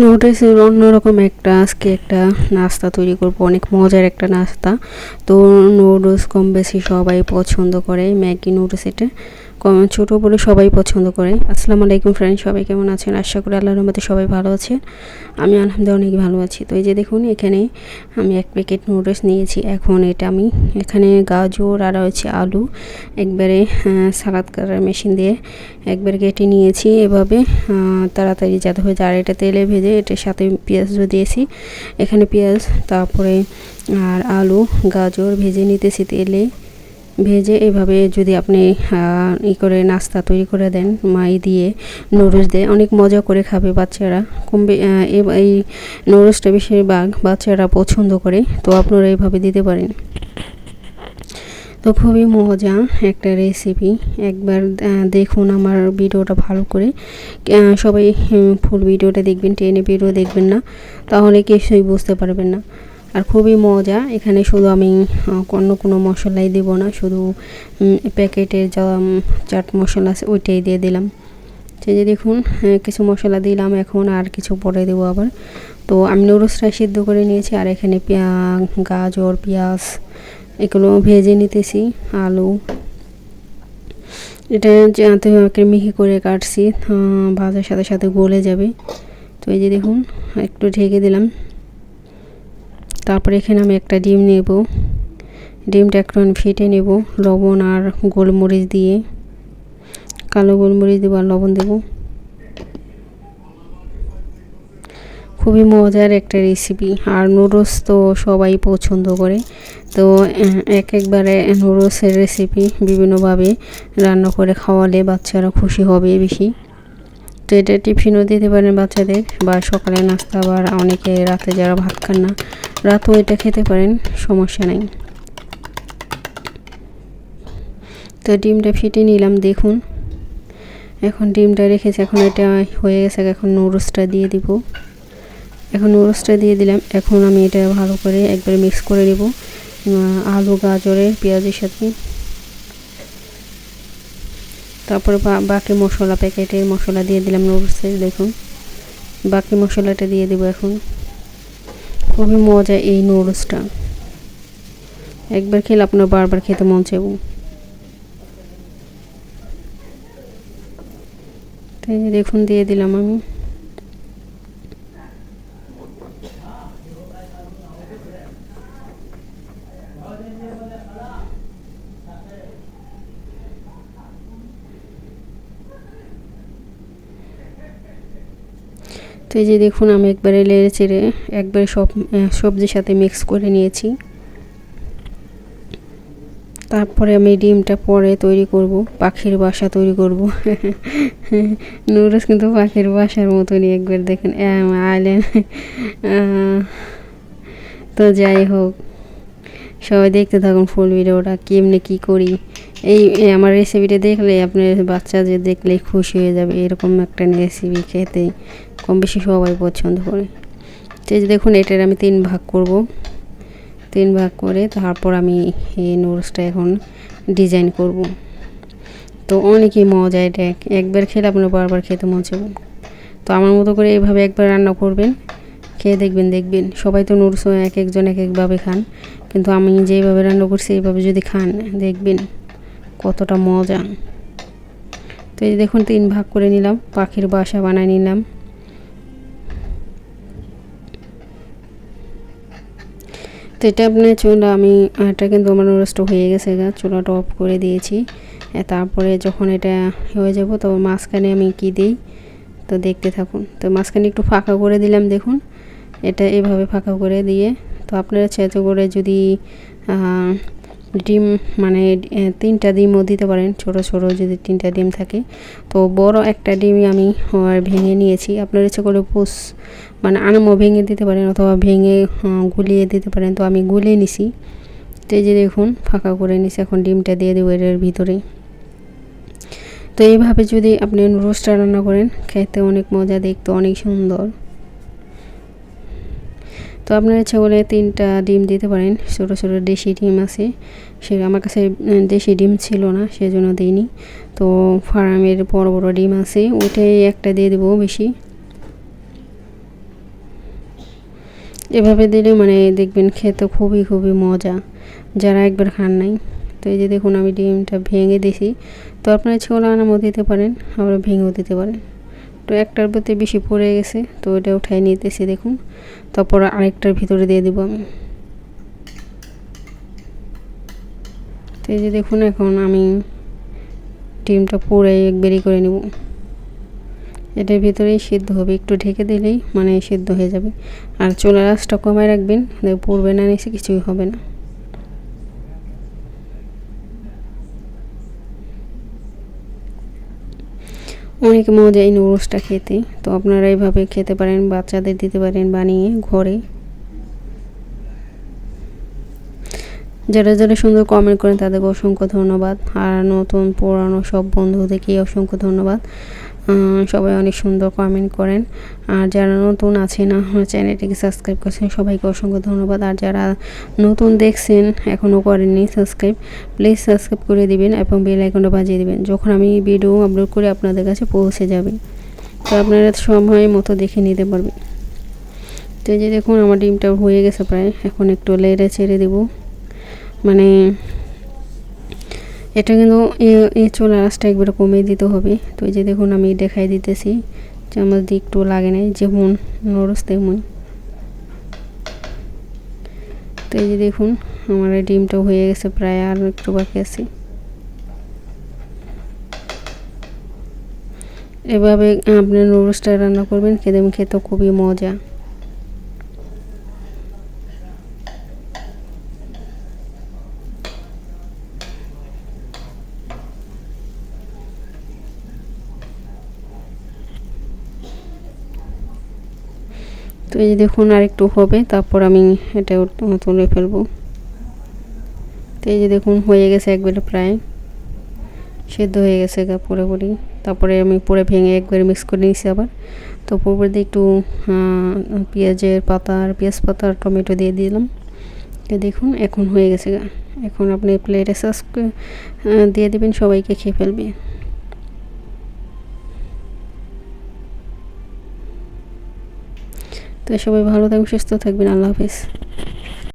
নুডলসের অন্যরকম আজকে একটা নাস্তা তৈরি করব, অনেক মজার একটা নাস্তা। তো নুডলস কম বেশি সবাই পছন্দ করে, ম্যাগি নুডলস এটা ছোটো বড় সবাই পছন্দ করে। আসসালামু আলাইকুম ফ্রেন্ড, সবাই কেমন আছেন? আশা করি আল্লাহর রহমতে সবাই ভালো আছেন। আমি আলহামদুলিল্লাহ অনেক ভালো আছি। তো এই যে দেখুন, এখানে আমি 1 প্যাকেট নুডলস নিয়েছি। এখন এটা আমি এখানে গাজর আর হচ্ছে আলু একবারে সালাদ করার মেশিন দিয়ে একবার কেটে নিয়েছি এভাবে তাড়াতাড়ি যাতে হয়ে যায়। আর এটা তেলে ভেজে এটার সাথে পেঁয়াজও দিয়েছি, এখানে পেঁয়াজ তারপরে আর আলু গাজর ভেজে নিতেছি তেলে ভেজে। এভাবে যদি আপনি করে নাস্তা তৈরি করে দেন মাই দিয়ে নুডলস দিয়ে, অনেক মজা করে খাবে বাচ্চারা। এই নুডলসটা বেশিরভাগ বাচ্চারা পছন্দ করে, তো আপনারা এইভাবে দিতে পারেন। তো খুবই মজা একটা রেসিপি, একবার দেখুন আমার ভিডিওটা ভালো করে। সবাই ফুল ভিডিওটা দেখবেন, টেনে ভিডিও দেখবেন না, তাহলে কিছুই বুঝতে পারবেন না। আর খুবই মজা। এখানে শুধু আমি অন্য কোনো মশলাই দেব না, শুধু প্যাকেটের যা চাট মশলা আছে ওইটাই দিয়ে দিলাম। সেই যে দেখুন কিছু মশলা দিলাম, এখন আর কিছু পরে দেবো আবার। তো আমি নুডলসটা সিদ্ধ করে নিয়েছি, আর এখানে গাজর পেঁয়াজ এগুলো ভেজে নিতেছি। আলু এটা যাতে মিহি করে কাটছি, ভাজার সাথে সাথে গলে যাবে। তো এই যে দেখুন একটু ঢেকে দিলাম। তারপরে এখানে আমি একটা ডিম নেব, ডিমটা একটু ফেটে নেব লবণ আর গোলমরিচ দিয়ে, কালো গোলমরিচ দেবো আর লবণ দেবো। খুবই মজার একটা রেসিপি, আর নুডলস তো সবাই পছন্দ করে। তো একবারে নুডলসের রেসিপি বিভিন্নভাবে রান্না করে খাওয়ালে বাচ্চারা খুশি হবে বেশি। তো এটা টিফিনও দিতে পারেন বাচ্চাদের, বা সকালে নাস্তা, বা অনেকে রাতে যারা ভাত খান না রাতেও এটা খেতে পারেন, সমস্যা নেই। তো ডিমটা ফেটে নিলাম দেখুন, এখন ডিমটা রেখেছি, এখন এটা হয়ে গেছে। এখন নুডলসটা দিয়ে দিব, এখন নুডলসটা দিয়ে দিলাম। এখন আমি এটা ভালো করে একবারে মিক্স করে নেব আলু গাজরের পেঁয়াজের সাথে। তারপরে বাকি মশলা, প্যাকেটের মশলা দিয়ে দিলাম নুডলসের। দেখুন বাকি মশলাটা দিয়ে দেবো এখন। খুবই মজা এই নুডলসটা, একবার খেলে আপনার বারবার খেতে মন চাইবে। তাই দেখুন দিয়ে দিলাম আমি। তো এই যে দেখুন আমি একবারে লেড়ে চেড়ে একবারে সব সবজির সাথে মিক্স করে নিয়েছি। তারপরে আমি ডিমটা পরে তৈরি করব, পাখির বাসা তৈরি করব। নুডলস কিন্তু পাখির বাসার মতনই, একবার দেখেন আইল্যান্ড। তো যাই হোক, সবাই দেখতে থাকুন ফুল ভিডিওটা, কেমনে কী করি। এই আমার রেসিপিটা দেখলে আপনার বাচ্চা যে দেখলেই খুশি হয়ে যাবে। এরকম একটা রেসিপি খেতে কম বেশি সবাই পছন্দ করে। তো এই যে দেখুন এটার আমি 3 ভাগ করব, 3 ভাগ করে তারপর আমি এই নুডলসটা এখন ডিজাইন করব। তো অনেকই মজা, এটা একবার খেলে আপনার বারবার খেতে মন চাইবে। তো আমার মতো করে এইভাবে একবার রান্না করবেন, খেয়ে দেখবেন। সবাই তো নুডলস একজন এক একভাবে খান, কিন্তু আমি যেভাবে রান্না করছি এইভাবে যদি খান দেখবেন কতটা মজা। তো এই দেখুন 3 ভাগ করে নিলাম, পাখির বাসা বানিয়ে নিলাম। তো এটা আপনার চুলা, আমি এটা কিন্তু আমার নুডলসটা হয়ে গেছে, চুলাটা অফ করে দিয়েছি। তারপরে যখন এটা হয়ে যাব তো মাঝখানে আমি কি দিই তো দেখতে থাকুন। তো মাঝখানে একটু ফাঁকা করে দিলাম, দেখুন এটা এভাবে ফাঁকা করে দিয়ে। তো আপনারা চেষ্টা করে যদি ডিম মানে 3টা ডিমও দিতে পারেন, ছোট ছোট যদি 3টা ডিম থাকে। তো বড় একটা ডিমই আমি ভেঙে নিয়েছি, আপনার ইচ্ছে করে মানে আনামও ভেঙে দিতে পারেন, অথবা ভেঙে গুলিয়ে দিতে পারেন। তো আমি গুলিয়ে নিছি। তো এই যে দেখুন ফাঁকা করে নিছি, এখন ডিমটা দিয়ে দেবো এর ভিতরে। তো এইভাবে যদি আপনি নুডলসটা রান্না করেন খেতে অনেক মজা, দেখতে অনেক সুন্দর। তো আপনার ইচ্ছা করলে 3টা ডিম দিতে পারেন, ছোটো ছোটো দেশি ডিম আছে, সে আমার কাছে দেশি ডিম ছিল না সেজন্য দিইনি। তো ফার্মের বড় বড় ডিম আছে, ওইটাই একটা দিয়ে দেবো বেশি। এভাবে দিলে মানে দেখবেন খেতে খুবই খুবই মজা, যারা একবার খান নাই। তো এই যে দেখুন আমি ডিমটা ভেঙে দিছি। তো আপনারা ছোলা আনামও দিতে পারেন, আবার ভেঙেও দিতে পারেন। তো একটার প্রতি বেশি পড়ে গেছে, তো এটা উঠাই নিতেছি দেখুন। তারপর আরেকটার ভিতরে দিয়ে দিব আমি। তো এই যে দেখুন এখন আমি ডিমটা পুরো বেরি করে নেব। এটার ভিতরেই সিদ্ধ হবে, একটু ঢেকে দিলেই মানে সিদ্ধ হয়ে যাবে। আর চুলার আঁচটা কমায় রাখবেন, পুড়বে না, নিচে কিছুই হবে না। অনেক মজা এই নুডলসটা খেতে। তো আপনারা এইভাবে খেতে পারেন, বাচ্চাদের দিতে পারেন বানিয়ে ঘরে। যারা যারা সুন্দর কমেন্ট করেন তাদেরকে অসংখ্য ধন্যবাদ। আর নতুন পুরানো সব বন্ধুদেরকে অসংখ্য ধন্যবাদ। সবাই অনেক সুন্দর কমেন্ট করেন। আর যারা নতুন আছেন আমার চ্যানেলটিকে সাবস্ক্রাইব করছেন সবাইকে অসংখ্য ধন্যবাদ। আর যারা নতুন দেখছেন এখনও করেননি সাবস্ক্রাইব, প্লিজ সাবস্ক্রাইব করে দিবেন এবং বেল আইকনটা বাজিয়ে দিবেন। যখন আমি ভিডিও আপলোড করে আপনাদের কাছে পৌঁছে যাবে, তো আপনারা সময় মতো দেখে নিতে পারবেন। তো এই যে দেখুন আমার ডিমটা হয়ে গেছে প্রায়, এখন একটু লেড়ে ছেড়ে দেবো। মানে এটা কিন্তু এই চুলার আঁচটা একবারে কমিয়ে দিতে হবে। তো এই যে দেখুন আমি দেখাই দিতেছি, চামচ দিয়ে একটু লাগে নাই, যেমন নরস তেমন। তো এই যে দেখুন আমার ডিমটা হয়ে গেছে প্রায়, আর একটু বাকি আছে। এভাবে আপনার নুডলসটা রান্না করবেন, খেতে খুবই মজা। তো এই যে দেখুন আরেকটু হবে, তারপর আমি এটা তুলে ফেলবো। তো এই যে দেখুন হয়ে গেছে একবারে প্রায় সেদ্ধ হয়ে গেছে পুরোপুরি। তারপরে আমি পুরো ভেঙে একবারে মিক্স করে নিয়েছি আবার। তো উপর দিয়ে একটু পেঁয়াজ পাতা আর টমেটো দিয়ে দিলাম। তো দেখুন এখন হয়ে গেছে। এখন আপনি প্লেটে সার্ভ দিয়ে দেবেন, সবাইকে খেয়ে ফেলবে। তো সবাই ভালো থাকবেন, সুস্থ থাকবেন, আল্লাহ হাফেজ।